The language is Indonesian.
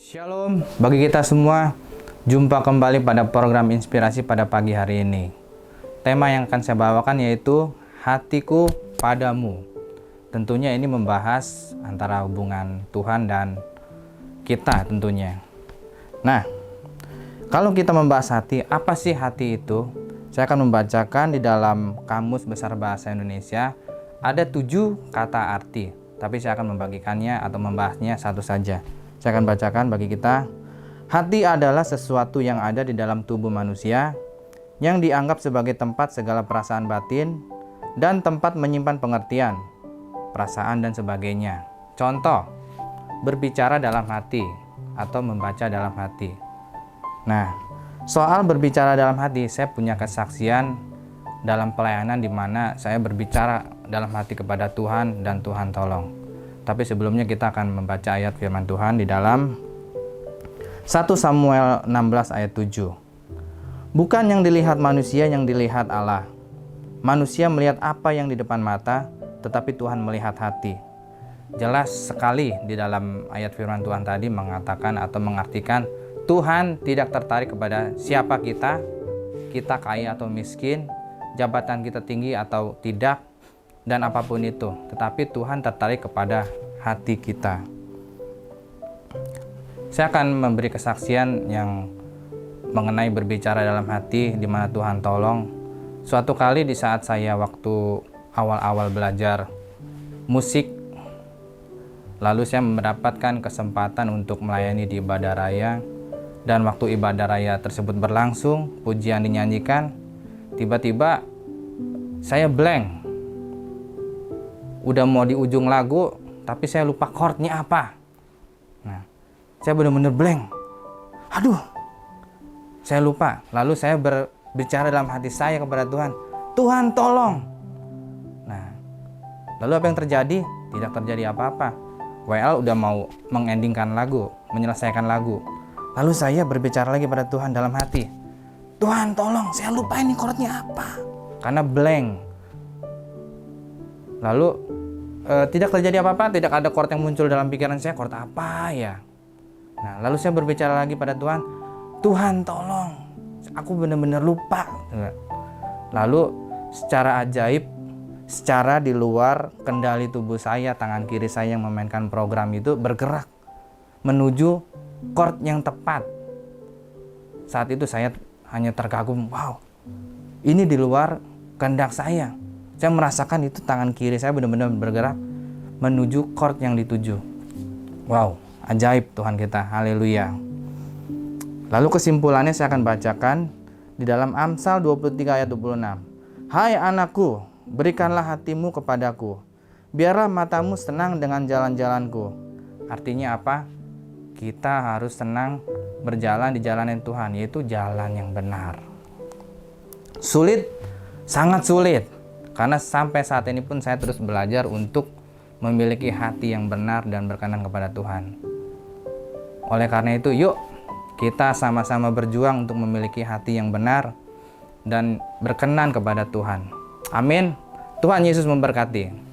Shalom bagi kita semua. Jumpa kembali pada program inspirasi pada pagi hari ini. Tema yang akan saya bawakan yaitu hatiku padamu. Tentunya ini membahas antara hubungan Tuhan dan kita tentunya. Nah, kalau kita membahas hati, apa sih hati itu? Saya akan membacakan di dalam Kamus Besar Bahasa Indonesia ada 7 kata arti, tapi saya akan membagikannya atau membahasnya satu saja. Saya akan bacakan bagi kita. Hati adalah sesuatu yang ada di dalam tubuh manusia yang dianggap sebagai tempat segala perasaan batin dan tempat menyimpan pengertian, perasaan dan sebagainya. Contoh, berbicara dalam hati atau membaca dalam hati. Nah, soal berbicara dalam hati, saya punya kesaksian dalam pelayanan di mana saya berbicara dalam hati kepada Tuhan dan Tuhan tolong. Tapi sebelumnya kita akan membaca ayat firman Tuhan di dalam 1 Samuel 16 ayat 7. Bukan yang dilihat manusia yang dilihat Allah. Manusia melihat apa yang di depan mata, tetapi Tuhan melihat hati. Jelas sekali di dalam ayat firman Tuhan tadi mengatakan atau mengartikan Tuhan tidak tertarik kepada siapa kita kaya atau miskin, jabatan kita tinggi atau tidak, dan apapun itu, tetapi Tuhan tertarik kepada hati kita. Saya akan memberi kesaksian yang mengenai berbicara dalam hati di mana Tuhan tolong. Suatu kali di saat saya waktu awal-awal belajar musik, lalu saya mendapatkan kesempatan untuk melayani di ibadah raya, dan waktu ibadah raya tersebut berlangsung, pujian dinyanyikan, tiba-tiba saya blank. Udah mau di ujung lagu, tapi saya lupa chordnya apa. Nah, saya benar-benar blank. Aduh, saya lupa. Lalu saya berbicara dalam hati saya kepada Tuhan, Tuhan tolong. Nah, lalu apa yang terjadi? Tidak terjadi apa-apa. WL udah mau mengendingkan lagu, menyelesaikan lagu. Lalu saya berbicara lagi pada Tuhan dalam hati, Tuhan tolong, saya lupa ini chordnya apa. Karena blank. Lalu tidak terjadi apa-apa, tidak ada chord yang muncul dalam pikiran saya, chord apa ya. Nah, lalu saya berbicara lagi pada Tuhan, Tuhan tolong, aku benar-benar lupa. Lalu secara ajaib, secara di luar kendali tubuh saya, tangan kiri saya yang memainkan program itu bergerak menuju chord yang tepat. Saat itu saya hanya terkagum, wow, ini di luar kehendak saya. Saya merasakan itu tangan kiri saya benar-benar bergerak menuju chord yang dituju. Wow, ajaib Tuhan kita, haleluya. Lalu kesimpulannya saya akan bacakan di dalam Amsal 23 ayat 26. Hai anakku, berikanlah hatimu kepadaku, biarlah matamu senang dengan jalan-jalanku. Artinya apa? Kita harus senang berjalan di jalan yang Tuhan, yaitu jalan yang benar. Sulit, sangat sulit. Karena sampai saat ini pun saya terus belajar untuk memiliki hati yang benar dan berkenan kepada Tuhan. Oleh karena itu, yuk kita sama-sama berjuang untuk memiliki hati yang benar dan berkenan kepada Tuhan. Amin. Tuhan Yesus memberkati.